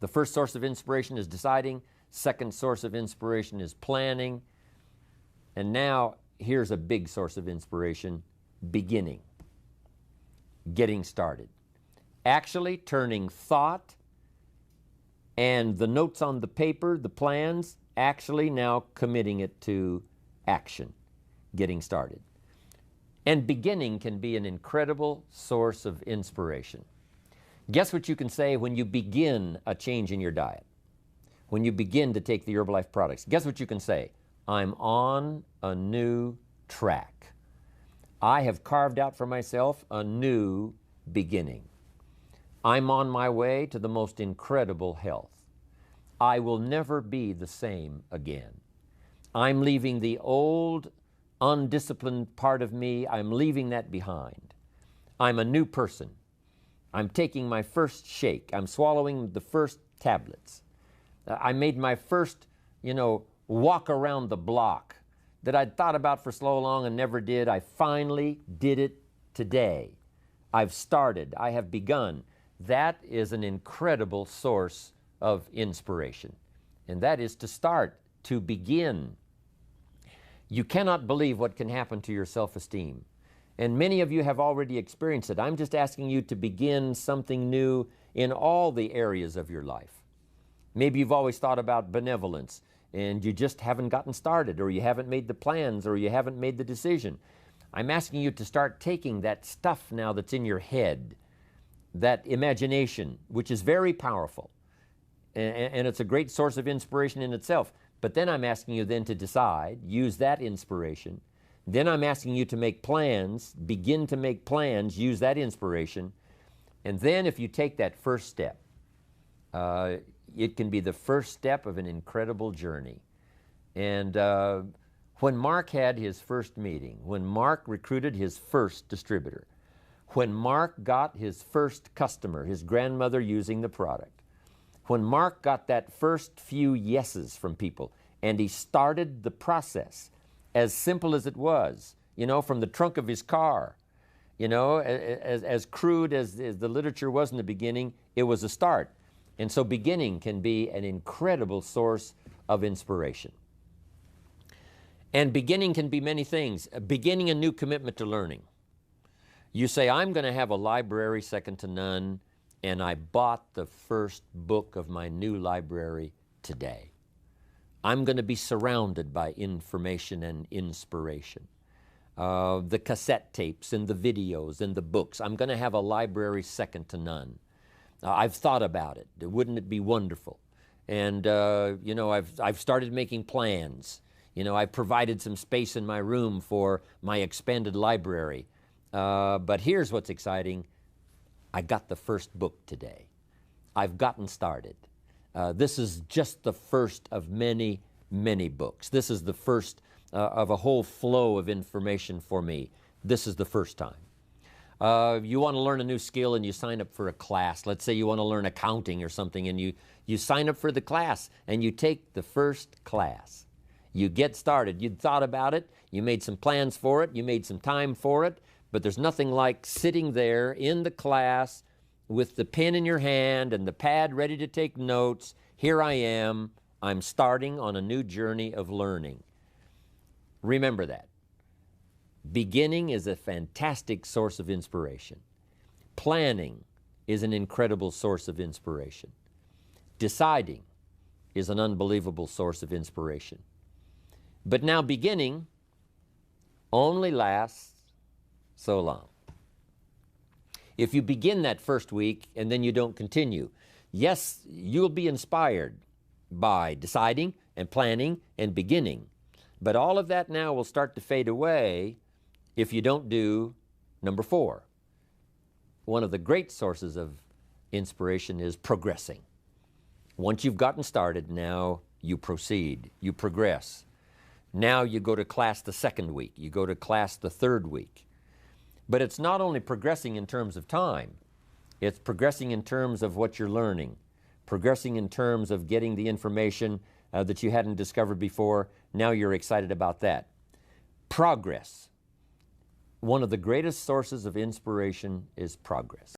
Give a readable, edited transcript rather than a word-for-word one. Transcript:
The first source of inspiration is deciding. Second source of inspiration is planning. And now here's a big source of inspiration: beginning, getting started. Actually turning thought and the notes on the paper, the plans, actually now committing it to action, getting started. And beginning can be an incredible source of inspiration. Guess what you can say when you begin a change in your diet? When you begin to take the Herbalife products, guess what you can say? I'm on a new track. I have carved out for myself a new beginning. I'm on my way to the most incredible health. I will never be the same again. I'm leaving the old, undisciplined part of me. I'm leaving that behind. I'm a new person. I'm taking my first shake. I'm swallowing the first tablets. I made my first, walk around the block that I'd thought about for so long and never did. I finally did it today. I've started. I have begun. That is an incredible source of inspiration. And that is to start, to begin. You cannot believe what can happen to your self-esteem. And many of you have already experienced it. I'm just asking you to begin something new in all the areas of your life. Maybe you've always thought about benevolence and you just haven't gotten started, or you haven't made the plans, or you haven't made the decision. I'm asking you to start taking that stuff now that's in your head, that imagination, which is very powerful, and it's a great source of inspiration in itself. But then I'm asking you then to decide, use that inspiration. Then I'm asking you to make plans, begin to make plans, use that inspiration. And then if you take that first step, it can be the first step of an incredible journey. And when Mark had his first meeting, when Mark recruited his first distributor, when Mark got his first customer, his grandmother using the product, when Mark got that first few yeses from people, and he started the process, as simple as it was, from the trunk of his car, as crude as the literature was in the beginning, it was a start. And so beginning can be an incredible source of inspiration. And beginning can be many things. Beginning a new commitment to learning. You say, I'm going to have a library second to none, and I bought the first book of my new library today. I'm going to be surrounded by information and inspiration. The cassette tapes and the videos and the books. I'm going to have a library second to none. I've thought about it. Wouldn't it be wonderful? And, I've started making plans. I've provided some space in my room for my expanded library. But here's what's exciting. I got the first book today. I've gotten started. This is just the first of many, many books. This is the first of a whole flow of information for me. This is the first time. You want to learn a new skill and you sign up for a class. Let's say you want to learn accounting or something, and you sign up for the class and you take the first class. You get started. You'd thought about it. You made some plans for it. You made some time for it. But there's nothing like sitting there in the class with the pen in your hand and the pad ready to take notes. Here I am. I'm starting on a new journey of learning. Remember that. Beginning is a fantastic source of inspiration. Planning is an incredible source of inspiration. Deciding is an unbelievable source of inspiration. But now beginning only lasts so long. If you begin that first week and then you don't continue, yes, you'll be inspired by deciding and planning and beginning. But all of that now will start to fade away if you don't do number 4. One of the great sources of inspiration is progressing. Once you've gotten started, now you proceed, you progress. Now you go to class the second week, you go to class the third week. But it's not only progressing in terms of time, it's progressing in terms of what you're learning, progressing in terms of getting the information that you hadn't discovered before. Now you're excited about that. Progress. One of the greatest sources of inspiration is progress.